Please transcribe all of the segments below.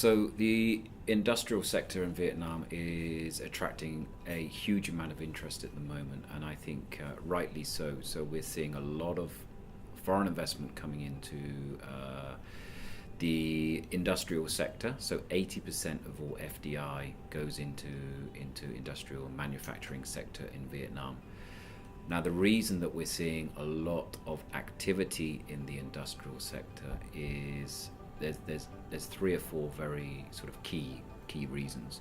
So the industrial sector in Vietnam is attracting a huge amount of interest at the moment, and I think rightly so. So we're seeing a lot of foreign investment coming into the industrial sector. So 80% of all FDI goes into industrial manufacturing sector in Vietnam. Now, the reason that we're seeing a lot of activity in the industrial sector is there's three or four very sort of key reasons.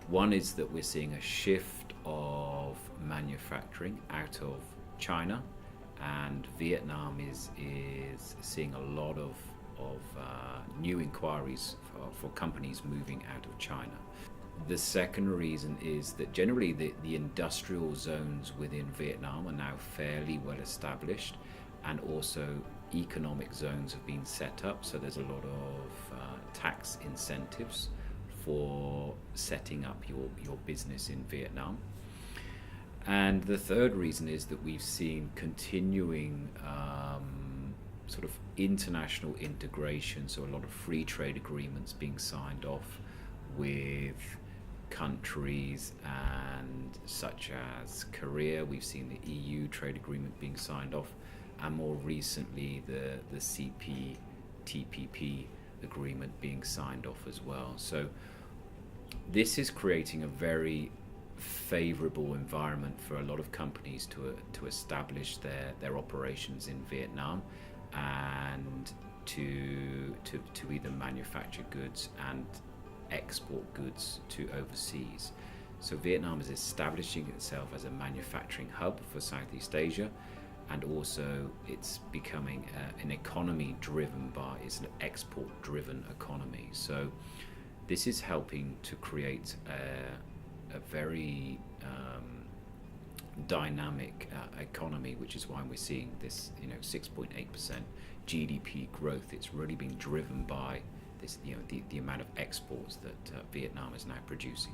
One is that we're seeing a shift of manufacturing out of China, and Vietnam is seeing a lot of new inquiries for companies moving out of China. The second reason is that generally the industrial zones within Vietnam are now fairly well established, and also economic zones have been set up, so there's a lot of tax incentives for setting up your business in Vietnam. And the third reason is that we've seen continuing sort of international integration, so a lot of free trade agreements being signed off with countries and such as Korea. We've seen the EU trade agreement being signed off, and more recently the CPTPP agreement being signed off as well. So this is creating a very favorable environment for a lot of companies to establish their operations in Vietnam and to either manufacture goods and export goods to overseas. So Vietnam is establishing itself as a manufacturing hub for Southeast Asia, and also it's becoming an economy it's an export driven economy. So this is helping to create a very dynamic economy, which is why we're seeing this 6.8% GDP growth. It's really being driven by this the amount of exports that Vietnam is now producing.